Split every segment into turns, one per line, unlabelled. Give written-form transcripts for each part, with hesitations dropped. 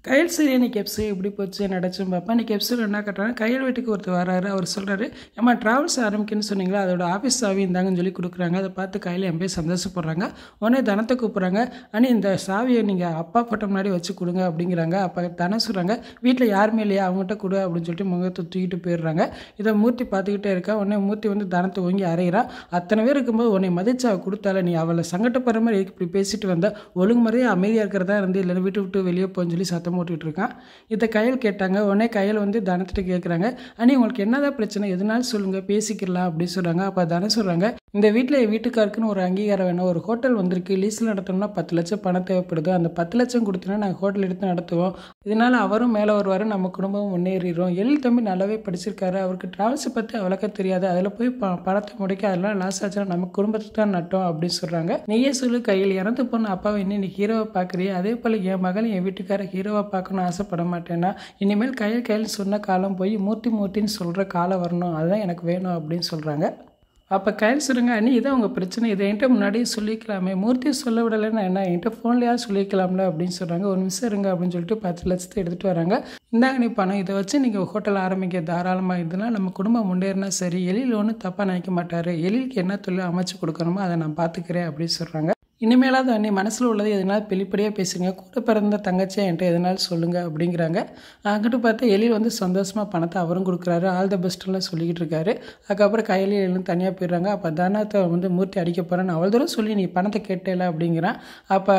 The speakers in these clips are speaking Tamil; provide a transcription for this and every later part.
கையல் சரி இன்னைக்கு எப்சி எப்படி போச்சு நடச்சும் பார்ப்பேன். இன்றைக்கி எப்சியில் என்ன கட்டுறாங்க, கையல் வீட்டுக்கு ஒருத்தர் வராரு. அவர் சொல்கிறாரு, ஏம்மா ட்ராவல்ஸ் ஆரம்பிக்குன்னு சொன்னீங்களா, அதோட ஆஃபீஸ் சாவி இந்தாங்கன்னு சொல்லி கொடுக்குறாங்க. அதை பார்த்து கையில் என் பேர் சந்தோஷப்படுறாங்க. உடனே தனத்தை கூப்பிட்றாங்க, அண்ணி இந்த சாவியை நீங்கள் அப்பா போட்ட முன்னாடி வச்சு கொடுங்க அப்படிங்கிறாங்க. அப்போ தனம் சொல்கிறாங்க, வீட்டில் யாருமே இல்லையா, அவங்ககிட்ட கொடு அப்படின்னு சொல்லிட்டு முகத்தை தூக்கிட்டு போயிடுறாங்க. இதை மூர்த்தி பார்த்துக்கிட்டே இருக்கா. உடனே மூர்த்தி வந்து தனத்தை ஓங்கி அறையிறா. அத்தனை பேர் இருக்கும்போது உன்னை மதிச்சு அவள் கொடுத்தால, நீ அவளை சங்கடப்படுற மாதிரி இப்படி பேசிட்டு வந்த, ஒழுங்கு முறையாக அமைதியாக இருக்கிறதா இருந்து இல்லைன்னா வீட்டு விட்டு வெளியே போன்னு சொல்லி சத்தம் போட்டுக்கிட்டு இருக்கான். இதை கையல் கேட்டாங்க. உடனே கையல் வந்து தனத்திட்ட கேட்குறாங்க, அண்ணி உங்களுக்கு என்னதான் பிரச்சனை, எதுனாலும் சொல்லுங்கள் பேசிக்கலாம் அப்படின்னு சொல்கிறாங்க. அப்போ தனம் சொல்கிறாங்க, இந்த வீட்டில் என் வீட்டுக்காருக்குன்னு ஒரு அங்கீகாரம் வேணும். ஒரு ஹோட்டல் வந்திருக்கு, லீஸில் நடத்தணும்னா 10 லட்சம் பணம் தேவைப்படுது. அந்த 10 லட்சம் கொடுத்தீங்கன்னா நாங்கள் ஹோட்டல் எடுத்து நடத்துவோம். இதனால் அவரும் மேலே வருவார், நம்ம குடும்பம் முன்னேறிடும். எழில் தம்பி நல்லாவே படிச்சிருக்காரு, அவருக்கு ட்ராவல்ஸை பற்றி அவ்வளோக்கா தெரியாது. அதில் போய் பணத்தை முடிக்க அதெல்லாம் லாஸ் ஆச்சுன்னா நம்ம குடும்பத்துக்கு தான் நட்டோம் அப்படின்னு சொல்கிறாங்க. நீயே சொல்லு கையில், இறந்து போன அப்பாவை இன்னும் நீ ஹீரோவை பார்க்குறிய, அதே போல் என் மகள் என் வீட்டுக்கார ஹீரோவை பார்க்கணும்னு ஆசைப்பட மாட்டேன்னா, இனிமேல் கையில் சொன்ன காலம் போய் மூர்த்தின்னு சொல்கிற காலம் வரணும், அதுதான் எனக்கு வேணும் அப்படின்னு சொல்கிறாங்க. அப்போ கையில் சொல்லுங்க, அண்ணி இதான் உங்கள் பிரச்சனை, இதை என்கிட்ட முன்னாடியே சொல்லிக்கலாமே, மூர்த்தி சொல்ல விடலைன்னா என்ன, என்கிட்ட ஃபோன்லையாவது சொல்லிக்கலாம்ல அப்படின்னு சொல்கிறாங்க. ஒரு நிமிஷம் இருங்க அப்படின்னு சொல்லிட்டு 10 லட்சத்தை எடுத்துகிட்டு வராங்க. இந்தாங்க நீ பணம், இதை வச்சு நீங்கள் ஹோட்டல் ஆரம்பிக்க தாராளமாக, இதனால் நம்ம குடும்பம் முன்னேறினா சரி, எழில் ஒன்றும் தப்பாக நினைக்க மாட்டார், எழிலுக்கு என்ன தொழில் அமைச்சு கொடுக்கணுமோ அதை நான் பார்த்துக்கிறேன் அப்படின்னு சொல்கிறாங்க. இனிமேலாவது அண்ணி மனசில் உள்ளது எதனாலும் வெளிப்படையாக பேசுங்க, கூட பிறந்த தங்கச்சியாக என்கிட்ட எதனாலும் சொல்லுங்கள் அப்படிங்கிறாங்க. அங்கிட்டு பார்த்தா எழில் வந்து சந்தோஷமாக பணத்தை அவரும் கொடுக்குறாரு, ஆல் த பெஸ்ட்லாம் சொல்லிக்கிட்டு இருக்காரு. அதுக்கப்புறம் கையில் எழிலும் தனியாக போயிடுறாங்க. அப்போ தனத்தை வந்து மூர்த்தி அடிக்க போகிறேன்னு அவ்வளோ தூரம் சொல்லி நீ பணத்தை கேட்டேல அப்படிங்கிறான். அப்போ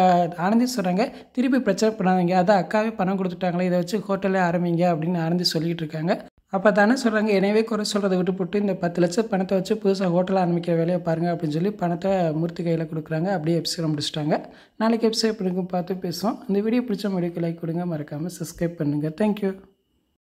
ஆனந்தி சொல்கிறாங்க, திருப்பி பிரச்சனை பண்ணாதீங்க, அதான் அக்காவே பணம் கொடுத்துட்டாங்களே, இதை வச்சு ஹோட்டலே ஆரம்பிங்க அப்படின்னு ஆனந்தி சொல்லிக்கிட்டு இருக்காங்க. அப்போ தானே சொல்கிறாங்க, எனவே குறை சொல்கிறத விட்டு போட்டு இந்த 10 லட்சம் பணத்தை வச்சு புதுசாக ஹோட்டல் ஆரம்பிக்கிற வேலையை பாருங்கள் அப்படின்னு சொல்லி பணத்தை மூர்த்தி கையில் கொடுக்குறாங்க. அப்படியே எபிசோட் முடிச்சிட்டாங்க. நாளைக்கு எபிசோட் எப்படி பார்த்து பேசுவோம். இந்த வீடியோ பிடிச்ச வீடியோக்கு லைக் கொடுங்க, மறக்காமல் சப்ஸ்கிரைப் பண்ணுங்கள். தேங்க்யூ.